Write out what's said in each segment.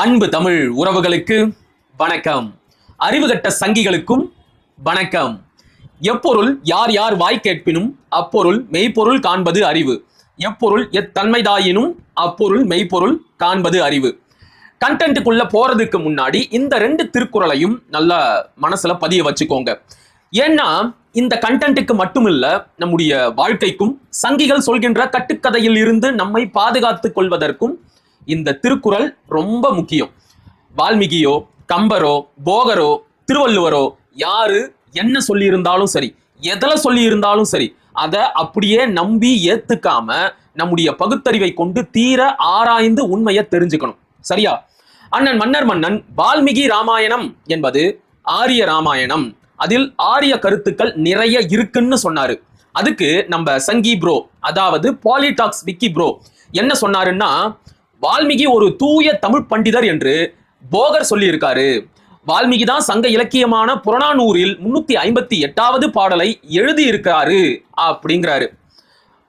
அன்பு தமிழ் உறவுகளுக்கு வணக்கம். அறிவுகட்ட சங்கிகளுக்கும் வணக்கம். எப்பொருள் யார் யார் வாய் கேட்பினும் அப்பொருள் மெய்ப்பொருள் காண்பது அறிவு. எப்பொருள் எத்தன்மைதாயினும் அப்பொருள் மெய்ப்பொருள் காண்பது அறிவு. கண்டென்ட்டுக்குள்ள போறதுக்கு முன்னாடி இந்த ரெண்டு திருக்குறளையும் நல்லா மனசுல பதிய வச்சுக்கோங்க. ஏன்னா இந்த கண்டென்ட்டுக்கு மட்டும் இல்ல, நம்முடைய வாழ்க்கைக்கும் சங்கிகள் சொல்கின்ற கட்டுக்கதையில் இருந்து நம்மை பாதுகாத்துக் கொள்வதற்கும் இந்த திருக்குறள் ரொம்ப முக்கியம். வால்மீகியோ கம்பரோ போகரோ திருவள்ளுவரோ யாரு என்ன சொல்லி இருந்தாலும் சரி, எதில சொல்லி இருந்தாலும் சரி, அதை அப்படியே நம்பி ஏத்துக்காம நம்முடைய பகுத்தறிவை கொண்டு தீர ஆராய்ந்து உண்மையை தெரிஞ்சுக்கணும். சரியா? அண்ணன் மன்னர் மன்னன் வால்மீகி ராமாயணம் என்பது ஆரிய ராமாயணம். அதில் ஆரிய கருத்துக்கள் நிறைய இருக்குன்னு சொன்னாரு. அதுக்கு நம்ம சங்கி ப்ரோ, அதாவது பாலிடாக்ஸ் விக்கி ப்ரோ என்ன சொன்னாருன்னா, வால்மீகி ஒரு தூய தமிழ் பண்டிதர் என்று போகர் சொல்லி இருக்காரு. வால்மீகி தான் சங்க இலக்கியமான புறநானூறில் 358வது பாடலை எழுதி இருக்காரு அப்படிங்கிறாரு.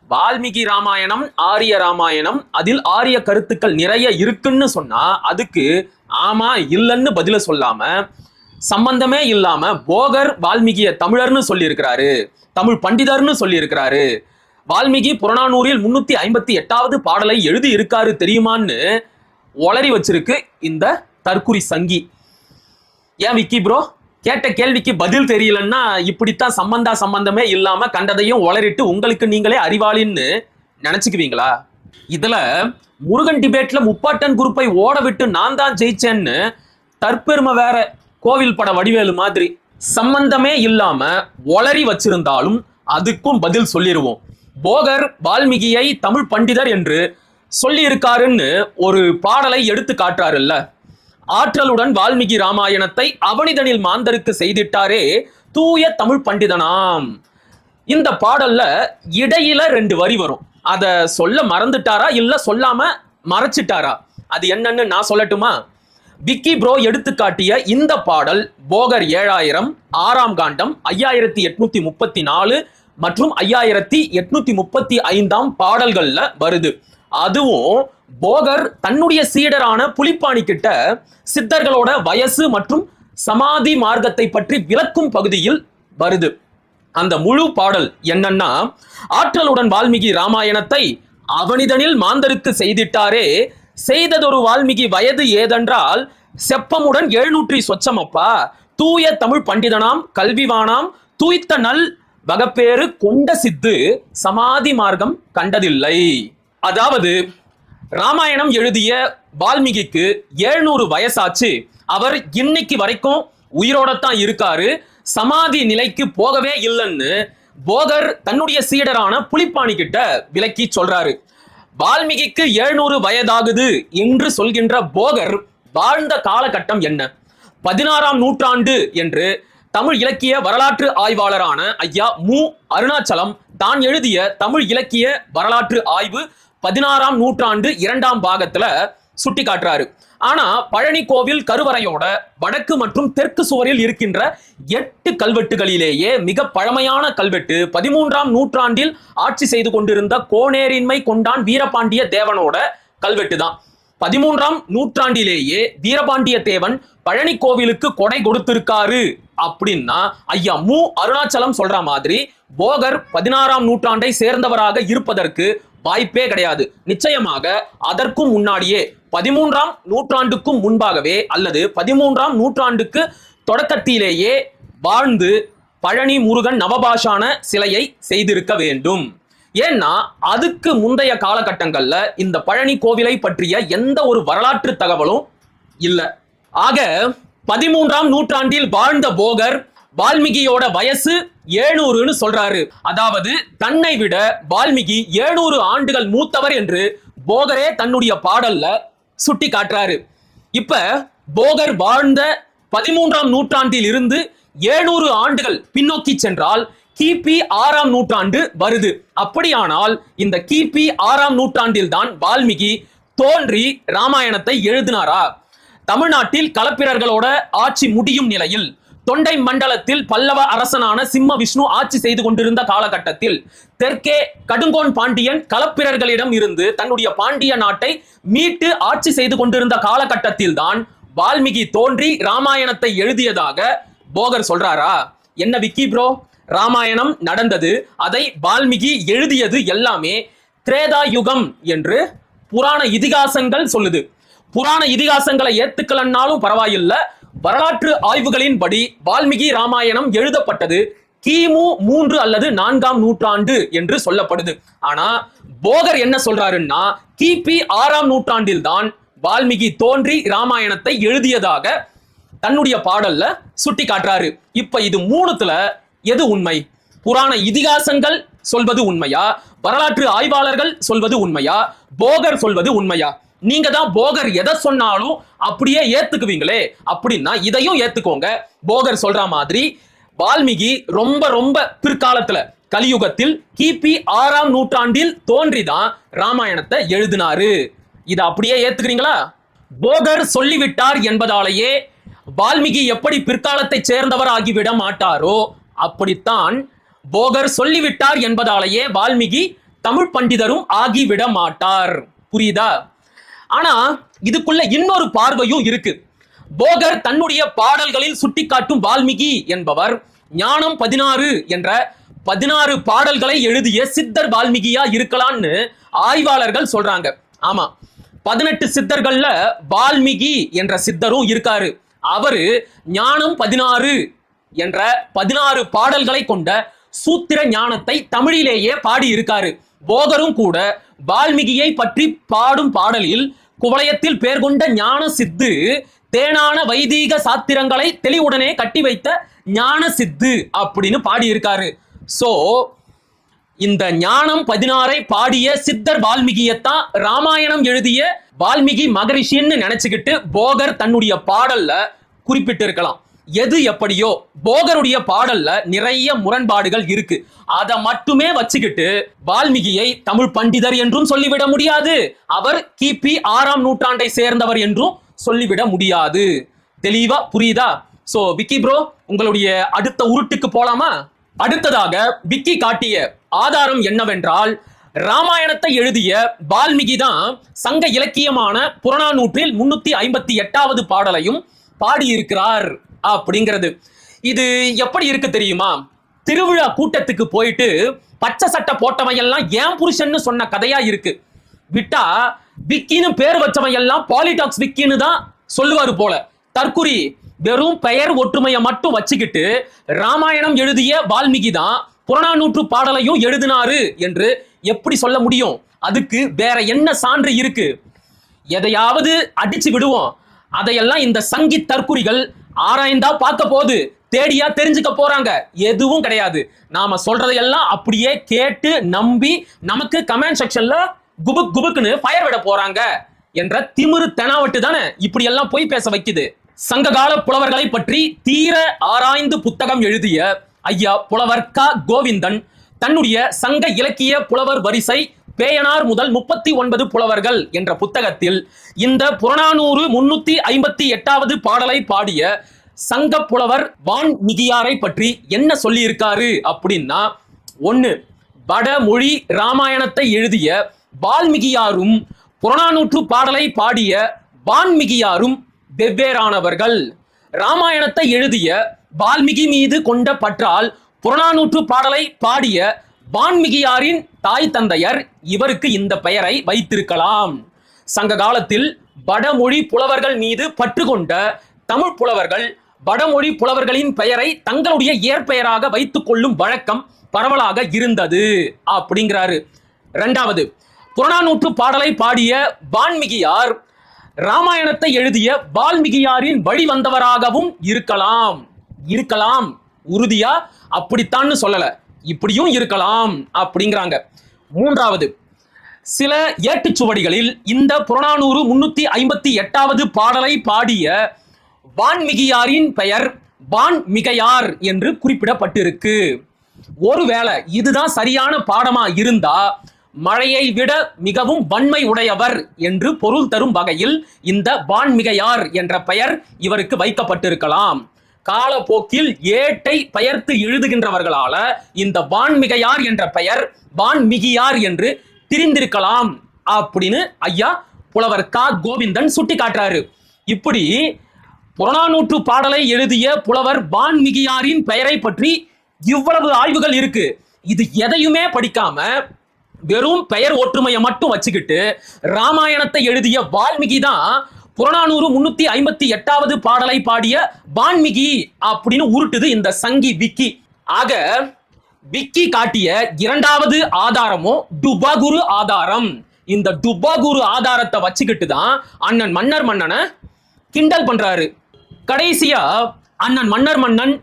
வால்மீகி ராமாயணம் ஆரிய ராமாயணம், அதில் ஆரிய கருத்துக்கள் நிறைய இருக்குன்னு சொன்னா அதுக்கு ஆமா இல்லைன்னு பதில சொல்லாம, சம்பந்தமே இல்லாம போகர் வால்மீகிய தமிழர்னு சொல்லி இருக்கிறாரு, தமிழ் பண்டிதர்னு சொல்லி இருக்கிறாரு, வால்மீகி புறநானூறில் 358வது பாடலை எழுதி இருக்காரு தெரியுமான்னு ஒளரி வச்சிருக்கு இந்த தற்குறி சங்கி. ஏன் விக்கி ப்ரோ, கேட்ட கேள்விக்கு பதில் தெரியலன்னா இப்படித்தான் சம்பந்தமே இல்லாம கண்டதையும் ஒளரிட்டு உங்களுக்கு நீங்களே அறிவாளின்னு நினைச்சுக்குவீங்களா? இதுல முருகன் டிபேட்ல முப்பாட்டன் குரூப்பை ஓட விட்டு நான் தான் ஜெயிச்சேன்னு தற்பெருமை வேற, கோவில் பட வடிவேலு மாதிரி. சம்பந்தமே இல்லாம ஒளரி வச்சிருந்தாலும் அதுக்கும் பதில் சொல்லிடுவோம். போகர் வால்மீகியை தமிழ் பண்டிதர் என்று சொல்லி இருக்காருன்னு ஒரு பாடலை எடுத்து காட்டுறாருல்ல. ஆற்றலுடன் வால்மீகி ராமாயணத்தை அவனிதனில் மாந்தருக்கு செய்திட்டாரே தூய தமிழ் பண்டிதனாம். இந்த பாடல்ல இடையில 2 வரி வரும். அத சொல்ல மறந்துட்டாரா இல்ல சொல்லாம மறைச்சிட்டாரா? அது என்னன்னு நான் சொல்லட்டுமா? விக்கி ப்ரோ எடுத்து காட்டிய இந்த பாடல் போகர் 7000 6ஆம் காண்டம் 5834 மற்றும் 5835 பாடல்கள்ல வருது. அதுவும் போகர் தன்னுடைய சீடரான புலிப்பாணி கிட்ட சித்தர்களோட வயசு மற்றும் சமாதி மார்க்கத்தை பற்றி விளக்கும் பகுதியில் வருது. அந்த முழு பாடல் என்னன்னா, ஆற்றலுடன் வால்மீகி ராமாயணத்தை அவனிதனில் மாந்தருக்கு செய்திட்டாரே, செய்ததொரு வால்மீகி வயது ஏதென்றால் செப்பமுடன் 700 சொச்சமப்பா, தூய தமிழ் பண்டிதனாம் கல்விவானாம் தூய்த்த நல் வகப்பேறு கொண்ட சித்து சமாதி மார்க்கம் கண்டதில்லை. அதாவது ராமாயணம் எழுதிய வால்மீகிக்கு 700 வயசாச்சு, அவர் இன்னைக்கு வரைக்கும் உயிரோடத்தான் இருக்காரு, சமாதி நிலைக்கு போகவே இல்லைன்னு போகர் தன்னுடைய சீடரான புலிப்பாணி கிட்ட விளக்கி சொல்றாரு. வால்மீகிக்கு 700 வயதாகுது என்று சொல்கின்ற போகர் வாழ்ந்த காலகட்டம் என்ன? 16ஆம் நூற்றாண்டு என்று தமிழ் இலக்கிய வரலாற்று ஆய்வாளரான ஐயா மு அருணாச்சலம் தான் எழுதிய தமிழ் இலக்கிய வரலாற்று ஆய்வு 16ஆம் நூற்றாண்டு 2ஆம் பாகத்துல சுட்டி காட்டுறாரு. ஆனா பழனி கோவில் கருவறையோட வடக்கு மற்றும் தெற்கு சுவரில் இருக்கின்ற 8 கல்வெட்டுகளிலேயே மிக பழமையான கல்வெட்டு 13ஆம் நூற்றாண்டில் ஆட்சி செய்து கொண்டிருந்த கோனேரின்மை கொண்டான் வீரபாண்டிய தேவனோட கல்வெட்டு தான். 13ஆம் நூற்றாண்டிலேயே வீரபாண்டிய தேவன் பழனி கோவிலுக்கு கொடை கொடுத்திருக்காரு அப்படின்னா ஐயா மு அருணாச்சலம் சொல்ற மாதிரி போகர் 16ஆம் நூற்றாண்டை சேர்ந்தவராக இருப்பதற்கு வாய்ப்பே கிடையாது. நிச்சயமாக அதற்கும் முன்னாடியே 13ஆம் நூற்றாண்டுக்கும் முன்பாகவே அல்லது 13ஆம் நூற்றாண்டுக்கு தொடக்கத்திலேயே வாழ்ந்து பழனி முருகன் நவபாஷான சிலையை செய்திருக்க வேண்டும். ஏன்னா அதுக்கு முந்தைய காலகட்டங்கள்ல இந்த பழனி கோவிலை பற்றிய எந்த ஒரு வரலாற்று தகவலும் இல்லை. ஆக 13ஆம் நூற்றாண்டில் வாழ்ந்த போகர் வால்மீகியோட வயசு 700ன்னு சொல்றாரு. அதாவது தன்னை விட வால்மீகி 700 ஆண்டுகள் மூத்தவர் என்று போகரே தன்னுடைய பாடல்ல சுட்டி காட்டுறாரு. இப்ப போகர் வாழ்ந்த 13ஆம் நூற்றாண்டில் இருந்து 700 ஆண்டுகள் பின்னோக்கி சென்றால் கிபி 6ஆம் நூற்றாண்டு வருது. அப்படியானால் இந்த கிபி 6ஆம் நூற்றாண்டில் தான் வால்மீகி தோன்றி ராமாயணத்தை எழுதினாரா? தமிழ்நாட்டில் களப்பிரர்களோட ஆட்சி முடியும் நிலையில் தொண்டை மண்டலத்தில் பல்லவ அரசனான சிம்ம விஷ்ணு ஆட்சி செய்து கொண்டிருந்த காலகட்டத்தில் தெற்கே கடுங்கோன் பாண்டியன் களப்பிரர்களிடம் இருந்து தன்னுடைய பாண்டிய நாட்டை மீட்டு ஆட்சி செய்து கொண்டிருந்த காலகட்டத்தில் தான் வால்மீகி தோன்றி ராமாயணத்தை எழுதியதாக போகர் சொல்றாரா? என்ன விக்கி ப்ரோ, ராமாயணம் நடந்தது, அதை வால்மீகி எழுதியது எல்லாமே திரேதா யுகம் என்று புராண இதிகாசங்கள் சொல்லுது. புராண இதிகாசங்களை ஏத்துக்கலன்னாலும் பரவாயில்ல, வரலாற்று ஆய்வுகளின்படி வால்மீகி ராமாயணம் எழுதப்பட்டது கிமு 3 அல்லது 4ஆம் நூற்றாண்டு என்று சொல்லப்படுது. ஆனா போகர் என்ன சொல்றாருன்னா கிபி 6ஆம் நூற்றாண்டில் தான் வால்மீகி தோன்றி ராமாயணத்தை எழுதியதாக தன்னுடைய பாடல்ல சுட்டி காட்டுறாரு. இப்ப இது மூணுத்துல எது உண்மை? புராண இதிகாசங்கள் சொல்வது உண்மையா, வரலாற்று ஆய்வாளர்கள் சொல்வது உண்மையா, போகர் சொல்வது உண்மையா? நீங்க தான் போகர் எதை சொன்னாலும் அப்படியே ஏத்துக்குவீங்களே, அப்படின்னா இதையும் ஏத்துக்கோங்க. போகர் சொல்ற மாதிரி வால்மீகி ரொம்ப ரொம்ப பிற்காலத்துல கலியுகத்தில் கிபி 6ஆம் நூற்றாண்டில் தோன்றிதான் ராமாயணத்தை எழுதினாரு. இதை அப்படியே ஏத்துக்கிறீங்களா? போகர் சொல்லிவிட்டார் என்பதாலேயே வால்மீகி எப்படி பிற்காலத்தை சேர்ந்தவர் ஆகிவிட மாட்டாரோ, அப்படித்தான் போகர் சொல்லிவிட்டார் என்பதாலேயே வால்மீகி தமிழ் பண்டிதரும் ஆகிவிட மாட்டார். புரியுதா? ஆனா இதுக்குள்ள இன்னொரு பார்வையும் இருக்கு. போகர் தன்னுடைய பாடல்களில் சுட்டிக்காட்டும் வால்மீகி என்பவர் ஞானம் 16 என்ற 16 பாடல்களை எழுதிய சித்தர் வால்மீகியா இருக்கலாம்னு ஆய்வாளர்கள் சொல்றாங்க. ஆமா, 18 சித்தர்கள்ல வால்மீகி என்ற சித்தரும் இருக்காரு. அவரு ஞானம் 16 என்ற 16 பாடல்களை கொண்ட சூத்திர ஞானத்தை தமிழிலேயே பாடி இருக்காரு. போகரும் கூட வால்மீகியை பற்றி பாடும் பாடலில் குவளையத்தில் பேர் கொண்ட ஞான சித்து, தேனான வைதீக சாத்திரங்களை தெளிவுடனே கட்டி வைத்த ஞான சித்து அப்படின்னு பாடி இருக்காரு. சோ இந்த ஞானம் 16 பாடிய சித்தர் வால்மீகியத்தான் ராமாயணம் எழுதிய வால்மீகி மகரிஷின்னு நினைச்சுக்கிட்டு போகர் தன்னுடைய பாடல்ல குறிப்பிட்டு இருக்கலாம். எது எப்படியோ போகருடைய பாடல்ல நிறைய முரண்பாடுகள் இருக்கு. அதை மட்டுமே வச்சுக்கிட்டு வால்மீகியை தமிழ் பண்டிதர் என்றும் சொல்லிவிட முடியாது, அவர் கிபி 6ஆம் நூற்றாண்டை சேர்ந்தவர் என்றும் சொல்லிவிட முடியாது. தெளிவா புரியுதா? சோ விக்கி ப்ரோ, உங்களுடைய அடுத்த உருட்டுக்கு போலாமா? அடுத்ததாக விக்கி காட்டிய ஆதாரம் என்னவென்றால், ராமாயணத்தை எழுதிய வால்மீகி தான் சங்க இலக்கியமான புறநானூற்றில் 358வது பாடலையும் பாடியிருக்கிறார் அப்படிங்கிறது. இது எப்படி இருக்கு தெரியுமா? திருவிழா கூட்டத்துக்கு போயிட்டு பச்சை சட்டை போட்டவன் எல்லாம் ஏன் புருஷன்னு சொன்ன கதையா இருக்கு. விட்டா விக்கின்னு பேர் வச்சவன் எல்லாம் பாலிடாக்ஸ் விக்கின்னு தான் சொல்லுவாரு போல. தற்குறி வெறும் பெயர் ஒற்றுமையை மட்டும் வச்சுக்கிட்டு ராமாயணம் எழுதிய வால்மீகி தான் புறநானூற்று பாடலையும் எழுதினாரு என்று எப்படி சொல்ல முடியும்? அதுக்கு வேற என்ன சான்று இருக்கு? எதையாவது அடிச்சு விடுவோம், அதையெல்லாம் இந்த சங்கி தற்குறிகள் ஆராய்ந்தா பார்க்க போது தேடியா தெரிஞ்சுக்க போறாங்க. எதுவும் கிடையாது. நாம சொல்றதையெல்லாம் அப்படியே கேட்டு நம்பி நமக்கு கமெண்ட் செக்ஷன்ல குபுக் குபுக்குன்னு ஃபயர் விட போறாங்க என்ற திமிரு தெனாவட்டு தானே இப்படி எல்லாம் போய் பேச வைக்குது. சங்ககால புலவர்களை பற்றி தீர ஆராய்ந்து புத்தகம் எழுதிய ஐயா புலவர் க கோவிந்தன் தன்னுடைய சங்க இலக்கிய புலவர் வரிசை பேயனார் முதல் 39 புலவர்கள் என்ற புத்தகத்தில் இந்த புறநானூறு 358வது பாடலை பாடிய சங்க புலவர் வான்மிகியாரை பற்றி என்ன சொல்லி இருக்காரு அப்படின்னா, 1. வடமொழி ராமாயணத்தை எழுதிய வால்மிகியாரும் புறநானூற்று பாடலை பாடிய வான்மிகியாரும் வெவ்வேறானவர்கள். ராமாயணத்தை எழுதிய வால்மீகி மீது கொண்ட பற்றால் புறநானூற்று பாடலை பாடிய வான்மிகியாரின் தாய் தந்தையர் இவருக்கு இந்த பெயரை வைத்திருக்கலாம். சங்க காலத்தில் வடமொழி புலவர்கள் மீது பற்று கொண்ட தமிழ் புலவர்கள் வடமொழி புலவர்களின் பெயரை தங்களுடைய இயற்பெயராக வைத்துக் கொள்ளும் வழக்கம் பரவலாக இருந்தது அப்படிங்கிறாரு. 2. புறநானூற்று பாடலை பாடிய வான்மிகியார் ராமாயணத்தை எழுதிய வால்மிகியாரின் வழி வந்தவராகவும் இருக்கலாம். உறுதியா அப்படித்தான்னு சொல்லல, இப்படியும் இருக்கலாம் அப்படிங்கிறாங்க. 3. சில ஏட்டுச்சுவடிகளில் இந்த புறநானூறு 358வது பாடலை பாடிய வான்மிகியாரின் பெயர் வான்மிகையார் என்று குறிப்பிடப்பட்டிருக்கு. ஒருவேளை இதுதான் சரியான பாடமா இருந்தா மழையை விட மிகவும் வன்மை உடையவர் என்று பொருள் தரும் வகையில் இந்த வான்மிகையார் என்ற பெயர் இவருக்கு வைக்கப்பட்டிருக்கலாம். காலப்போக்கில் ஏட்டை பெயர்த்து எழுதுகின்றவர்களால இந்த வான்மிகையார் என்ற பெயர் வான்மிகியார் என்று திரிந்திருக்கலாம் அப்படின்னு ஐயா புலவர் கா கோவிந்தன் சுட்டி காட்டுறாரு. இப்படி புறநானூற்று பாடலை எழுதிய புலவர் வான்மிகியாரின் பெயரை பற்றி இவ்வளவு ஆய்வுகள் இருக்கு. இது எதையுமே படிக்காம வெறும் பெயர் ஒற்றுமையை மட்டும் வச்சுக்கிட்டு ராமாயணத்தை எழுதிய வால்மீகி தான் புறநானூறு 358வது பாடலை பாடிய வான்மீகி அப்படின்னு உருட்டுது இந்த சங்கி விக்கி. ஆக விக்கி காட்டிய இரண்டாவது ஆதாரமும் டுபாகுரு ஆதாரம். இந்த டுபாகுரு ஆதாரத்தை வச்சுக்கிட்டு தான் அண்ணன் மன்னர் மன்னனை கிண்டல் பண்றாரு. கடைசியா அண்ணன் மன்னர் மன்னன்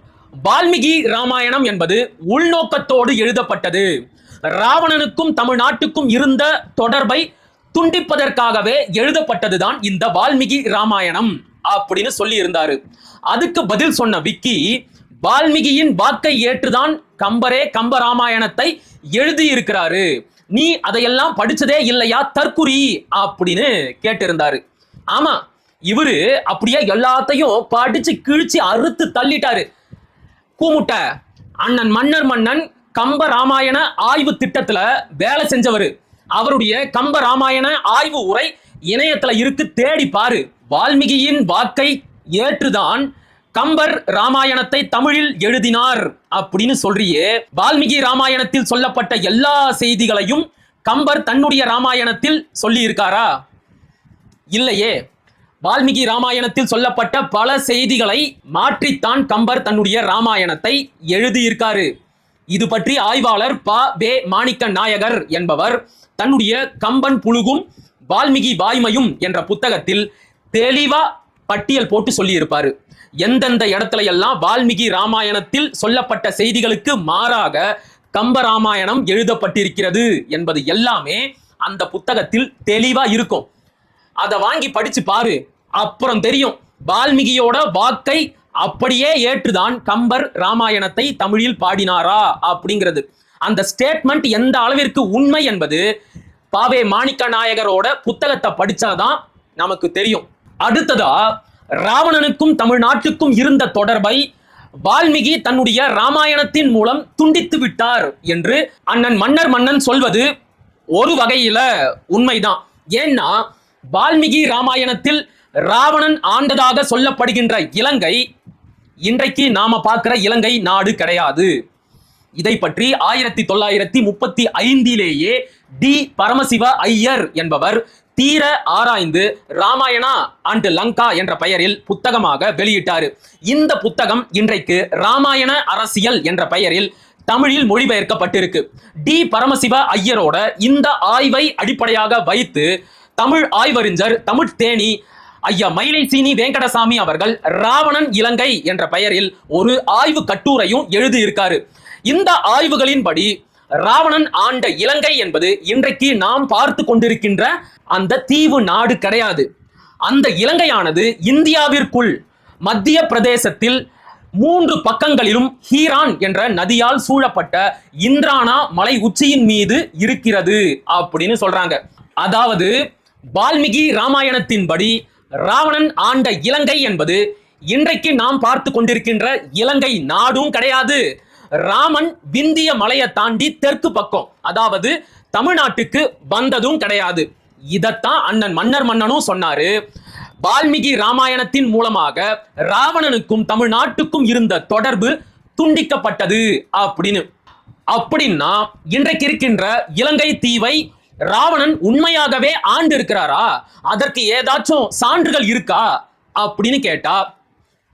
வால்மீகி ராமாயணம் என்பது உள்நோக்கத்தோடு எழுதப்பட்டது, ராவணனுக்கும் தமிழ்நாட்டுக்கும் இருந்த தொடர்பை துண்டிப்பதற்காகவே எழுதப்பட்டதுதான் இந்த வால்மீகி ராமாயணம் அப்படின்னு சொல்லி இருந்தாரு. அதுக்கு பதில் சொன்ன விக்கி, வால்மீகியின் வாக்கை ஏற்றுதான் கம்பரே கம்ப ராமாயணத்தை எழுதி இருக்கிறாரு, நீ அதையெல்லாம் படிச்சதே இல்லையா தற்குறி அப்படின்னு கேட்டிருந்தாரு. ஆமா, இவரு அப்படியே எல்லாத்தையும் படிச்சு கிழிச்சு அறுத்து தள்ளிட்டாரு. கூமுட்ட அண்ணன் மன்னர் மன்னன் கம்ப ராமாயண ஆய்வு திட்டத்துல வேலை செஞ்சவர். அவருடைய கம்ப ராமாயண ஆய்வு உரை இணையத்துல இருக்கு, தேடி பாரு. வால்மீகியின் வாக்கை ஏற்றுதான் கம்பர் ராமாயணத்தை தமிழில் எழுதினார் அப்படின்னு சொல்றியே, வால்மீகி ராமாயணத்தில் சொல்லப்பட்ட எல்லா செய்திகளையும் கம்பர் தன்னுடைய ராமாயணத்தில் சொல்லி இருக்காரா? இல்லையே. வால்மீகி ராமாயணத்தில் சொல்லப்பட்ட பல செய்திகளை மாற்றித்தான் கம்பர் தன்னுடைய ராமாயணத்தை எழுதியிருக்காரு. இது பற்றி ஆய்வாளர் ப வே மாணிக்க நாயகர் என்பவர் தன்னுடைய கம்பன் புழுகும் வால்மீகி வாய்மையும் என்ற புத்தகத்தில் தெளிவா பட்டியல் போட்டு சொல்லி இருப்பாரு. எந்தெந்த இடத்துல எல்லாம் வால்மீகி ராமாயணத்தில் சொல்லப்பட்ட செய்திகளுக்கு மாறாக கம்ப ராமாயணம் எழுதப்பட்டிருக்கிறது என்பது எல்லாமே அந்த புத்தகத்தில் தெளிவா இருக்கும். அதை வாங்கி படிச்சு பாரு, அப்புறம் தெரியும் வால்மீகியோட வாக்கை அப்படியே ஏற்றுதான் கம்பர் ராமாயணத்தை தமிழில் பாடினாரா அப்படிங்கிறது. அந்த ஸ்டேட்மெண்ட் எந்த அளவிற்கு உண்மை என்பது பாவே மாணிக்க நாயகரோட புத்தகத்தை படிச்சாதான் நமக்கு தெரியும். அடுத்ததா, ராவணனுக்கும் தமிழ்நாட்டுக்கும் இருந்த தொடர்பை வால்மீகி தன்னுடைய ராமாயணத்தின் மூலம் துண்டித்து விட்டார் என்று அண்ணன் மன்னர் மன்னன் சொல்வது ஒரு வகையில உண்மைதான். ஏன்னா வால்மீகி ராமாயணத்தில் ராவணன் ஆண்டதாக சொல்லப்படுகின்ற இலங்கை இன்றைக்கு நாம பார்க்கிற இலங்கை நாடு கிடையாது. இதை பற்றி 1935 டி பரமசிவ ஐயர் என்பவர் தீர ஆராய்ந்து ராமாயணா அண்ட் லங்கா என்ற பெயரில் புத்தகமாக வெளியிட்டார். இந்த புத்தகம் இன்றைக்கு ராமாயண அரசியல் என்ற பெயரில் தமிழில் மொழிபெயர்க்கப்பட்டிருக்கு. டி பரமசிவ ஐயரோட இந்த ஆய்வை அடிப்படையாக வைத்து தமிழ் ஆய்வறிஞர் தமிழ் தேனி ஐயா மயிலை சீனி வெங்கடசாமி அவர்கள் ராவணன் இலங்கை என்ற பெயரில் ஒரு ஆய்வு கட்டுரையும் எழுதியிருக்காரு. இந்த ஆய்வுகளின்படி ராவணன் ஆண்ட இலங்கை என்பது இன்றைக்கு நாம் பார்த்து கொண்டிருக்கின்ற அந்த தீவு நாடு கிடையாது. அந்த இலங்கையானது இந்தியாவிற்குள் மத்திய பிரதேசத்தில் 3 பக்கங்களிலும் ஹீரான் என்ற நதியால் சூழப்பட்ட இந்திரானா மலை உச்சியின் மீது இருக்கிறது அப்படின்னு சொல்றாங்க. அதாவது வால்மீகி ராமாயணத்தின்படி ராவணன் ஆண்ட இலங்கை என்பது இன்றைக்கு நாம் பார்த்து கொண்டிருக்கின்ற இலங்கை நாடும் கிடையாது. ராமன் விந்திய மலையை தாண்டி தெற்கு பக்கம், அதாவது தமிழ்நாட்டுக்கு வந்ததும் கிடையாது. இதத்தான் அண்ணன் மன்னர் மன்னனும் சொன்னாரு. வால்மீகி ராமாயணத்தின் மூலமாக ராவணனுக்கும் தமிழ்நாட்டுக்கும் இருந்த தொடர்பு துண்டிக்கப்பட்டது அப்படின்னு. அப்படின்னா இன்றைக்கு இருக்கின்ற இலங்கை தீவை ராவணன் உண்மையாகவே ஆண்டு இருக்கிறாரா? அதற்கு ஏதாச்சும் சான்றுகள் இருக்கா அப்படின்னு கேட்டா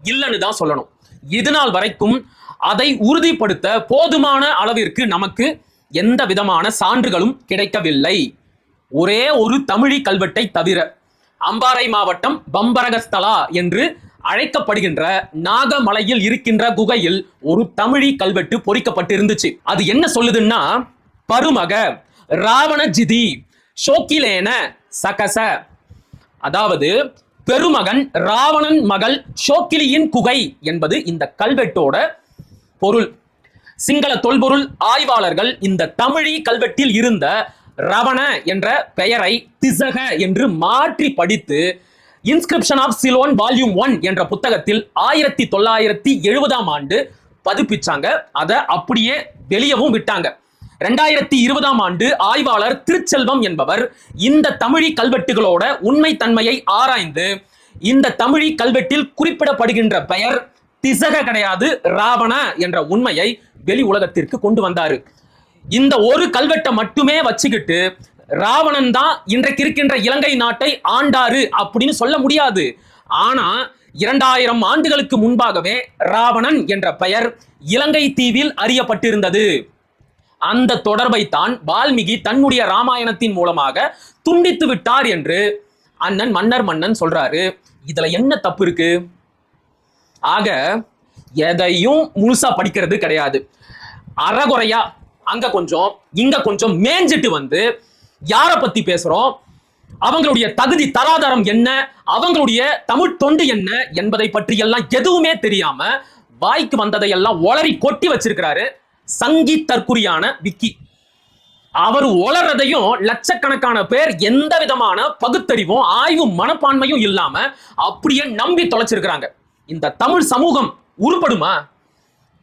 இல்லைன்னு தான் சொல்லணும். இதுநாள் வரைக்கும் அதை உறுதிப்படுத்த போதுமான அளவிற்கு நமக்கு எந்த விதமான சான்றுகளும் கிடைக்கவில்லை. ஒரே ஒரு தமிழி கல்வெட்டை தவிர அம்பாறை மாவட்டம் பம்பரகஸ்தலா என்று அழைக்கப்படுகின்ற நாகமலையில் இருக்கின்ற குகையில் ஒரு தமிழி கல்வெட்டு பொறிக்கப்பட்டிருந்துச்சு. அது என்ன சொல்லுதுன்னா, பருமக ராவணஜிதி ஷோக்கிலேன சகச, அதாவது பெருமகன் ராவணன் மகள் ஷோக்கிலியின் குகை என்பது இந்த கல்வெட்டோட பொருள். சிங்கள தொல்பொருள் ஆய்வாளர்கள் இந்த தமிழி கல்வெட்டில் இருந்த ரவண என்ற பெயரை திசக என்று மாற்றி படித்து இன்ஸ்கிரிப்ஷன் ஆஃப் சிலோன் வால்யூம் 1 என்ற புத்தகத்தில் 1970ஆம் ஆண்டு பதிப்பிச்சாங்க. அதை அப்படியே வெளியவும் விட்டாங்க. 2020ஆம் ஆண்டு ஆய்வாளர் திருச்செல்வம் என்பவர் இந்த தமிழி கல்வெட்டுகளோட உண்மை தன்மையை ஆராய்ந்து இந்த தமிழி கல்வெட்டில் குறிப்பிடப்படுகின்ற பெயர் திசக கிடையாது, ராவண என்ற உண்மையை வெளி உலகத்திற்கு கொண்டு வந்தாரு. இந்த ஒரு கல்வெட்டை மட்டுமே வச்சுக்கிட்டு ராவணன் தான் இன்றைக்கு இருக்கின்ற இலங்கை நாட்டை ஆண்டாரு அப்படின்னு சொல்ல முடியாது. ஆனா 2000 ஆண்டுகளுக்கு முன்பாகவே ராவணன் என்ற பெயர் இலங்கை தீவில் அறியப்பட்டிருந்தது. அந்த தொடர்பை தான் வால்மீகி தன்னுடைய ராமாயணத்தின் மூலமாக துண்டித்து விட்டார் என்று அண்ணன் மன்னன் சொல்றாரு. இதுல என்ன தப்பு இருக்கு? ஆக எதையும் முழுசா படிக்கிறது கிடையாது. அறகுறையா அங்க கொஞ்சம் இங்க கொஞ்சம் மேஞ்சிட்டு வந்து யாரை பத்தி பேசுறோம், அவங்களுடைய தகுதி தராதரம் என்ன, அவங்களுடைய தமிழ் தொண்டு என்ன என்பதை பற்றி எல்லாம் எதுவுமே தெரியாம வாய்க்கு வந்ததையெல்லாம் ஒளரி கொட்டி வச்சிருக்கிறாரு சங்கி தற்குறியான விக்கி. அவர் ஒளறதையும் லட்சக்கணக்கான பேர் எந்த விதமான பகுத்தறிவும் ஆய்வு மனப்பான்மையும் இல்லாம அப்படியே நம்பி தொலைச்சிருக்கிறாங்க. இந்த தமிழ் சமூகம் உருப்படுமா?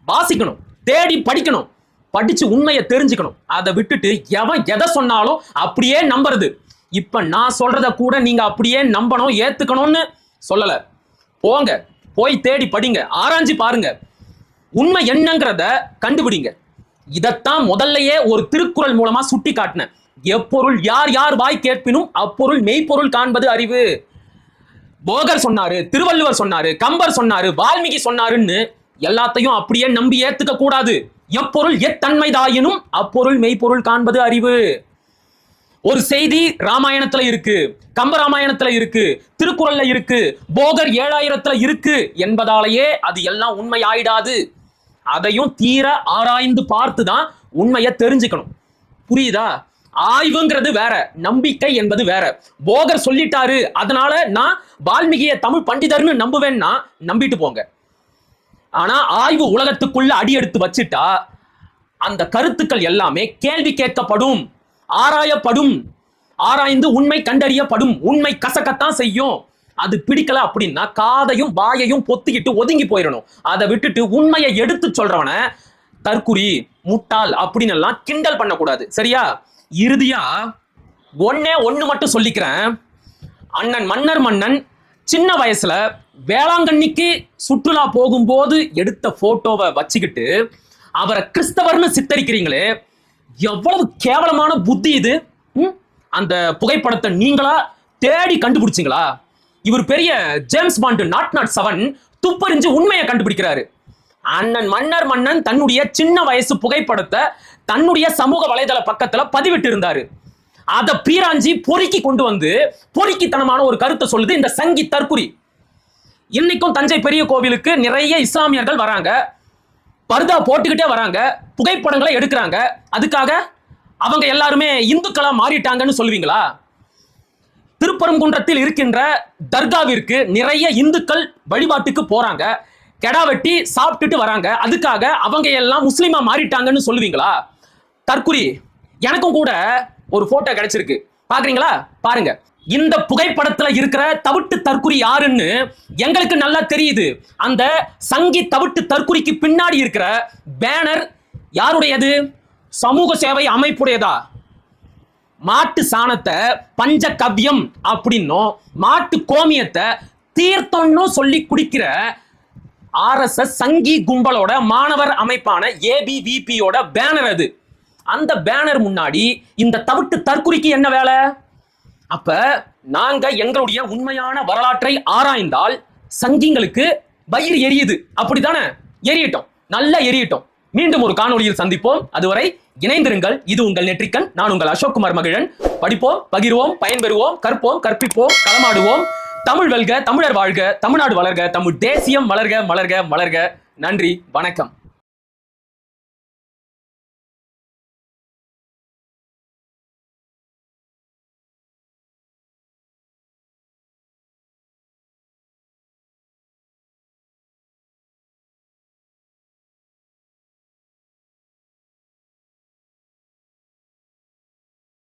வாசிக்கணும், தேடி படிக்கணும், படிச்சு உண்மையை தெரிஞ்சுக்கணும். அதை விட்டுட்டு எவன் எதை சொன்னாலும் அப்படியே நம்புறது. இப்ப நான் சொல்றத கூட நீங்க அப்படியே நம்பணும், ஏத்துக்கணும்னு சொல்லல. போங்க, போய் தேடி படிங்க, ஆராய்ச்சி பாருங்க, உண்மை என்னங்கிறத கண்டுபிடிங்க. இதத்தான் முதல்லயே ஒரு திருக்குறள் மூலமா சுட்டி காட்டினேன். எப்பொருள் யார் யார் வாய் கேட்பினும் அப்பொருள் மெய்ப்பொருள் காண்பது அறிவு. போகர் சொன்னாரு, திருவள்ளுவர் சொன்னாரு, கம்பர் சொன்னாரு, வால்மீகி சொன்னாருன்னு எல்லாத்தையும் அப்படியே நம்பி ஏத்துக்க கூடாது. எப்பொருள் எத்தன்மைதாயினும் அப்பொருள் மெய்ப்பொருள் காண்பது அறிவு. ஒரு செய்தி ராமாயணத்துல இருக்கு, கம்ப ராமாயணத்துல இருக்கு, திருக்குறள்ல இருக்கு, போகர் 7000த்துல இருக்கு என்பதாலேயே அது எல்லாம் உண்மை ஆயிடாது. அதையும் தீர ஆராய்ந்து பார்த்துதான் உண்மையை தெரிஞ்சுக்கணும். புரியுதா? ஆய்வுங்கிறது வேற, நம்பிக்கை என்பது வேற. போகர் சொல்லிட்டாரு அதனால நான் வால்மீகிய தமிழ் பண்டிதர்னு நம்புவேன்னா நம்பிட்டு போங்க. ஆனா ஆய்வு உலகத்துக்குள்ள அடி எடுத்து வச்சுட்டா அந்த கருத்துக்கள் எல்லாமே கேள்வி கேட்கப்படும், ஆராயப்படும், ஆராய்ந்து உண்மை கண்டறியப்படும். உண்மை கசக்கத்தான் செய்யும். அது பிடிக்கல அப்படின்னா காதையும் வாயையும் பொத்திக்கிட்டு ஒதுங்கி போயிடணும். அதை விட்டுட்டு உண்மையை எடுத்து சொல்றவன தற்குறி, முட்டாள் அப்படின்னு எல்லாம் கிண்டல் பண்ணக்கூடாது. சரியா? இறுதியா ஒண்ணு மட்டும் சொல்லிக்கிறேன். அண்ணன் மன்னன் சின்ன வயசுல வேளாங்கண்ணிக்கு சுற்றுலா போகும்போது எடுத்த போட்டோவை வச்சுக்கிட்டு அவரை கிறிஸ்தவர்னு சித்தரிக்கிறீங்களே, எவ்வளவு கேவலமான புத்தி இது! அந்த புகைப்படத்தை நீங்களா தேடி கண்டுபிடிச்சிங்களா? இவர் பெரிய ஜேம்ஸ் பாண்ட் 007 துப்பறிஞ்சு உண்மையை கண்டுபிடிக்கிறாரு. அண்ணன் மன்னன் தன்னுடைய சின்ன வயசு புகைப்படத்தை தன்னுடைய சமூக வலைதள பக்கத்துல பதிவிட்டு இருந்தாரு. அதை பீராஞ்சி பொறுக்கி கொண்டு வந்து பொறுக்கித்தனமான ஒரு கருத்தை சொல்லுது இந்த சங்கி தற்குறி. இன்னைக்கும் தஞ்சை பெரிய கோவிலுக்கு நிறைய இஸ்லாமியர்கள் வராங்க, பர்தா போட்டுக்கிட்டே வராங்க, புகைப்படங்களை எடுக்கிறாங்க. அதுக்காக அவங்க எல்லாருமே இந்துக்களா மாறிட்டாங்கன்னு சொல்லுவீங்களா? திருப்பரங்குன்றத்தில் இருக்கின்ற தர்காவிற்கு நிறைய இந்துக்கள் வழிபாட்டுக்கு போறாங்க, கெடா வெட்டி சாப்பிட்டுட்டு வராங்க. அதுக்காக அவங்க எல்லாம் முஸ்லீமா மாறிட்டாங்கன்னு சொல்லுவீங்களா? தற்குறி. எனக்கும் கூட ஒரு போட்டோ கிடைச்சிருக்கு, பாக்குறீங்களா? பாருங்க. இந்த புகைப்படத்துல இருக்கிற தவிட்டு தற்குறி யாருன்னு எங்களுக்கு நல்லா தெரியுது. அந்த சங்கி தவிட்டு தற்குறிக்கு பின்னாடி இருக்கிற பேனர் யாருடையது? சமூக சேவை அமைப்புடையதா? மாட்டு சாணத்தை பஞ்ச கவ்யம் அப்படின்னும் மாட்டு கோமியத்தை தீர்த்தம்னு சொல்லி குடிக்கிற RSS சங்கி கும்பலோட மாணவர் அமைப்பான ABVPயோட பேனர் அது. அந்த பேனர் முன்னாடி இந்த தவிட்டு தற்குறிக்கு என்ன வேலை? அப்ப நாங்க எங்களுடைய உண்மையான வரலாற்றை ஆராய்ந்தால் சங்கிங்களுக்கு வயிறு எரியுது, அப்படித்தானே? எரியட்டும், நல்லா எரியட்டும். மீண்டும் ஒரு காணொளியில் சந்திப்போம். அதுவரை இணைந்திருங்கள். இது உங்கள் நெற்றிக்கண். நான் உங்கள் அசோக்குமார் மகிழன். படிப்போம், பகிர்வோம், பயன்பெறுவோம், கற்போம், கற்பிப்போம், களமாடுவோம். தமிழ் வெல்க, தமிழர் வாழ்க, தமிழ்நாடு வளர்க, தமிழ் தேசியம் வளர்க, மலர்க, மலர்க. நன்றி, வணக்கம்.